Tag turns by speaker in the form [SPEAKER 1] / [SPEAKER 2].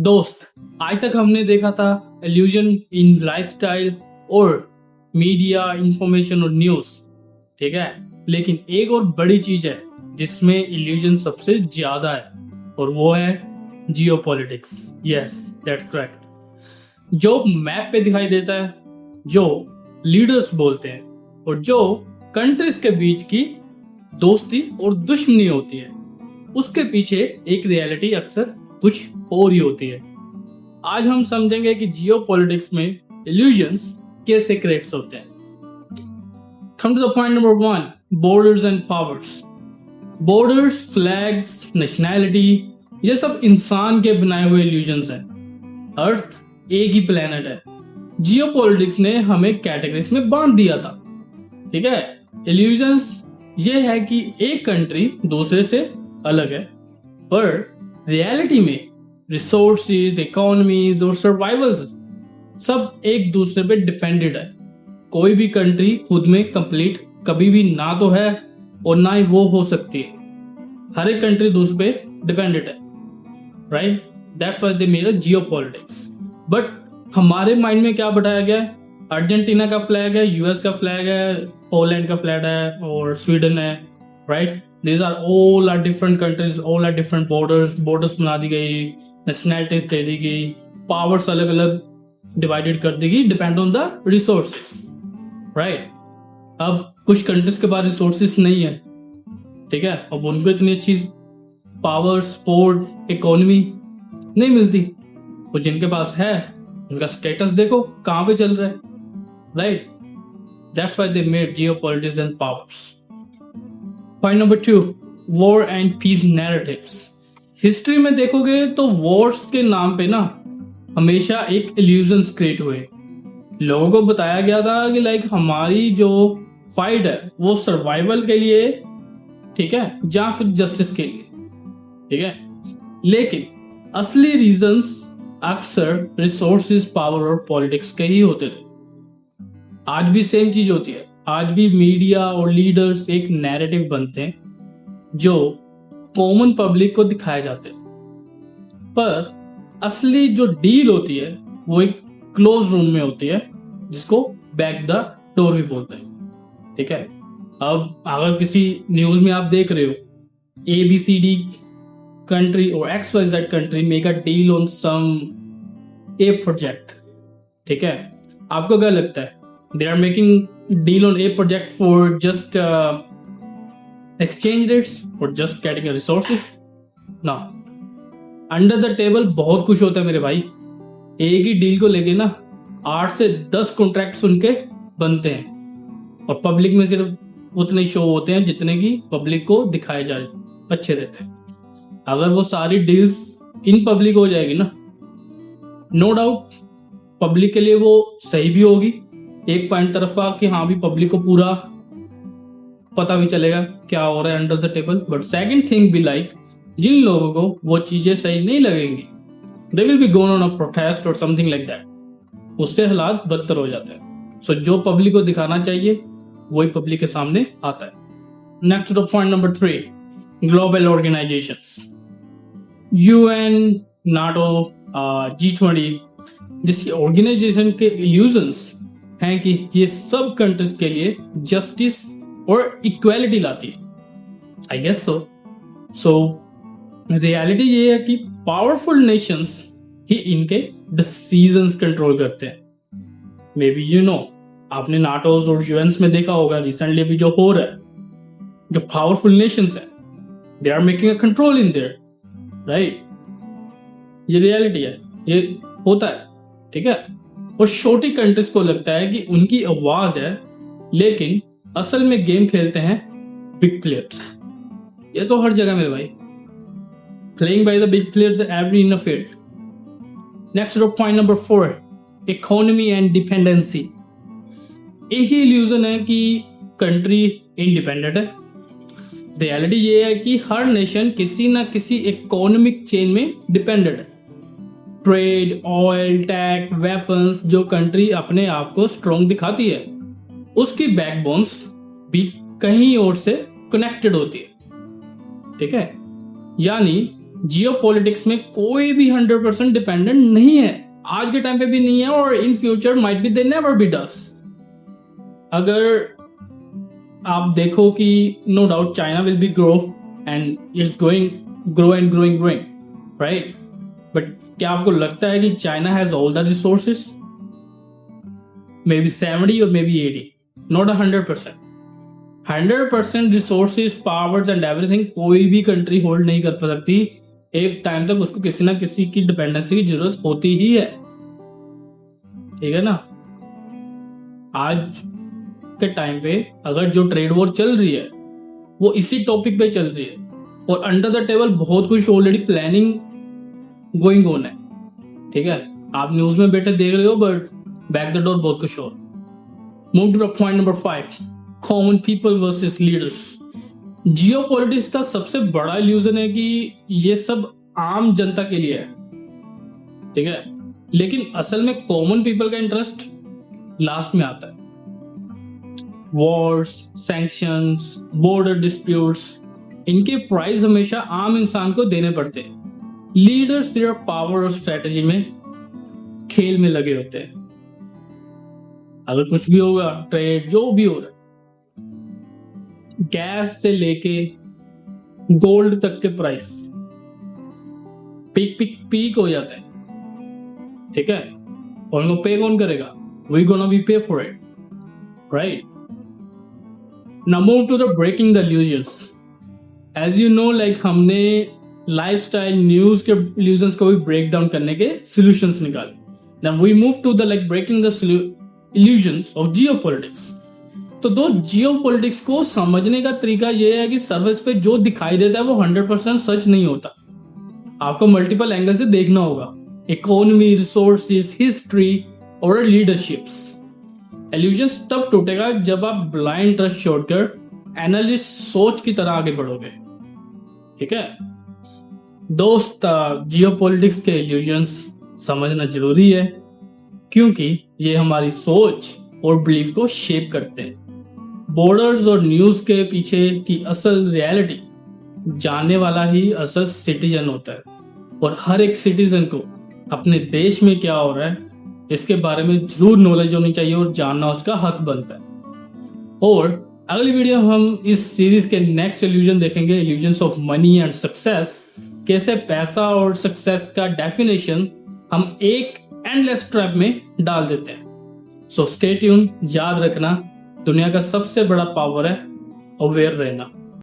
[SPEAKER 1] दोस्त, आज तक हमने देखा था इल्यूजन इन लाइफस्टाइल और मीडिया, इंफॉर्मेशन और न्यूज, ठीक है। लेकिन एक और बड़ी चीज है जिसमें इल्यूजन सबसे ज्यादा है, और वो है जियोपॉलिटिक्स। Yes, that's correct. जो मैप पे दिखाई देता है, जो लीडर्स बोलते हैं, और जो कंट्रीज के बीच की दोस्ती और दुश्मनी होती है, उसके पीछे एक रियलिटी अक्सर कुछ और ही होती है। आज हम समझेंगे कि जियोपॉलिटिक्स में इल्यूजन्स के सीक्रेट्स होते हैं। Come to the point number 1, borders and powers. Borders, flags, nationality, ये सब इंसान के बनाए हुए इल्यूजन्स हैं। अर्थ एक ही प्लेनेट है। जियोपॉलिटिक्स ने हमें कैटेगरीज में बांट दिया था, ठीक है। इल्यूजन्स ये है कि एक कंट्री दूसरे से अलग है, पर रियलिटी में रिसोर्सेज, इकोनॉमीज और सर्वाइवल सब एक दूसरे पे डिपेंडेड है। कोई भी कंट्री खुद में कंप्लीट कभी भी ना तो है और ना ही वो हो सकती है। हर एक कंट्री दूसरे पे डिपेंडेड है, right. That's why they made a geopolitics. But हमारे माइंड में क्या बैठाया गया है? अर्जेंटीना का फ्लैग है, यूएस का फ्लैग है, पोलैंड का फ्लैग है और स्वीडन है, right. These are all are different countries, all are different borders बना दी गई, नेशनैलिटीज दे दी गई, पावर्स अलग अलग डिवाइडेड कर दी गई, depend on the resources, right. अब कुछ कंट्रीज के पास रिसोर्सेज नहीं है, ठीक है, अब उनको इतनी अच्छी पावर, स्पोर्ट, इकोनॉमी नहीं मिलती। वो जिनके पास है उनका स्टेटस देखो कहाँ पे चल रहा है, right. That's why they made geopolitics and powers. Point number 2, war and peace narratives. History में देखोगे तो वॉर्स के नाम पे ना हमेशा एक इल्यूजन्स क्रिएट हुए। लोगों को बताया गया था कि लाइक हमारी जो फाइट है वो सर्वाइवल के लिए, ठीक है, या फिर जस्टिस के लिए, ठीक है। लेकिन असली रीजंस अक्सर रिसोर्सेज, पावर और पॉलिटिक्स के ही होते थे। आज भी सेम चीज होती है। आज भी मीडिया और लीडर्स एक नैरेटिव बनते हैं जो कॉमन पब्लिक को दिखाए जाते हैं, पर असली जो डील होती है वो एक क्लोज रूम में होती है, जिसको बैक द डोर भी बोलते हैं, ठीक है। अब अगर किसी न्यूज में आप देख रहे हो ABCD country or XYZ country make a deal on some A project, ठीक है, आपको क्या लगता है? They are making deal on A project for just exchange rates or just getting a resources? ना, अंडर द टेबल बहुत कुछ होता है मेरे भाई। एक ही डील को लेके ना 8 से 10 कॉन्ट्रैक्ट उनके बनते हैं, और पब्लिक में सिर्फ उतने शो होते हैं जितने की पब्लिक को दिखाए जाए अच्छे रहते हैं। अगर वो सारी डील्स इन पब्लिक हो जाएगी ना, नो डाउट पब्लिक के लिए वो सही भी होगी एक पॉइंट तरफा, कि हाँ भी पब्लिक को पूरा पता भी चलेगा क्या हो रहा है under the table. But second thing भी लाइक, जिन लोगों को वो चीजें सही नहीं लगेंगी, they will be gone on a protest और समथिंग लाइक दैट, उससे हालात बदतर हो जाते हैं। सो जो पब्लिक को दिखाना चाहिए वही पब्लिक के सामने आता है। Next to the point number 3, global organisations. UN, NATO, G20 जिसकी ऑर्गेनाइजेशन के इल्यूजन्स हैं कि ये सब कंट्रीज के लिए जस्टिस और इक्वालिटी लाती है। आई गेस सो रियलिटी ये है कि पावरफुल नेशंस ही इनके डिसीजंस कंट्रोल करते हैं। मे बी यू नो, आपने नाटोज और यूएन्स में देखा होगा रिसेंटली भी जो हो रहा है, जो पावरफुल नेशंस हैं, they are making a control in their, right. ये रियलिटी है, ये होता है, ठीक है। और छोटी कंट्रीज को लगता है कि उनकी आवाज है, लेकिन असल में गेम खेलते हैं बिग प्लेयर्स। ये तो हर जगह मेरे भाई, playing by the big players every in a field. Next point number 4, economy and dependency. एक ही इल्यूजन है कि कंट्री इंडिपेंडेंट है। रियलिटी ये है कि हर नेशन किसी ना किसी इकोनॉमिक चेन में डिपेंडेंट है। ट्रेड, ऑयल, टैक्स, वेपन्स, जो कंट्री अपने आप को स्ट्रॉन्ग दिखाती है उसकी बैकबोन्स भी कहीं और से कनेक्टेड होती है, ठीक है। यानी जियोपॉलिटिक्स में कोई भी 100% डिपेंडेंट नहीं है, आज के टाइम पे भी नहीं है, और in future might be they never be does. अगर आप देखो कि no doubt China will be grow and it's going grow and growing right, but क्या आपको लगता है कि China has all the resources? Maybe 70 और maybe 80, not 100%। 100% resources, powers and everything कोई भी कंट्री होल्ड नहीं कर सकती। एक टाइम तक उसको किसी ना किसी की डिपेंडेंसी की जरूरत होती ही है, ठीक है ना। आज के टाइम पे अगर जो ट्रेड वॉर चल रही है वो इसी टॉपिक पे चल रही है, और अंडर द टेबल बहुत कुछ ऑलरेडी प्लानिंग गोइंग ऑन है, ठीक है। आप न्यूज में बैठे देख रहे हो, बट बैक द डोर बहुत कुछ और। Move to the point number 5, common people versus leaders. Geopolitics का सबसे बड़ा इल्यूजन है कि ये सब आम जनता के लिए है, ठीक है, लेकिन असल में कॉमन पीपल का इंटरेस्ट लास्ट में आता है। वॉर्स, सैंक्शंस, बॉर्डर डिस्प्यूट्स, इनके प्राइस हमेशा आम इंसान को देने पड़ते हैं। लीडर सिर्फ पावर और स्ट्रेटजी में खेल में लगे होते हैं। अगर कुछ भी होगा, ट्रेड जो भी हो रहा है, गैस से लेके गोल्ड तक के प्राइस पीक हो जाते हैं, ठीक है, और उनको पे कौन करेगा? We gonna be pay for it, right. Now move to the breaking the illusions. As you know, like हमने लाइफस्टाइल न्यूज के इल्यूजन्स को भी ब्रेक डाउन करने के सॉल्यूशंस निकाले। Now we move to the like breaking the illusions of geopolitics. तो दो geopolitics को समझने का तरीका यह है कि सर्फेस पे जो दिखाई देता है वो 100% सच नहीं होता। आपको मल्टीपल एंगल से देखना होगा, इकोनॉमी, रिसोर्सेज, हिस्ट्री और लीडरशिप्स। इल्यूजन्स तब टूटेगा जब आप ब्लाइंड ट्रस्ट छोड़कर एनालिस्ट सोच की तरह आगे बढ़ोगे, ठीक है दोस्त। जियोपॉलिटिक्स के इल्यूजन्स समझना जरूरी है, क्योंकि ये हमारी सोच और बिलीफ को शेप करते हैं। बॉर्डर्स और न्यूज के पीछे की असल रियलिटी जानने वाला ही असल सिटीजन होता है, और हर एक सिटीजन को अपने देश में क्या हो रहा है इसके बारे में जरूर नॉलेज होनी चाहिए और जानना उसका हक बनता है। और अगली वीडियो हम इस सीरीज के नेक्स्ट इल्यूजन देखेंगे, illusions of money and success. कैसे पैसा और सक्सेस का डेफिनेशन हम एक एंडलेस ट्रैप में डाल देते हैं। So stay tune. याद रखना, दुनिया का सबसे बड़ा पावर है अवेयर रहना।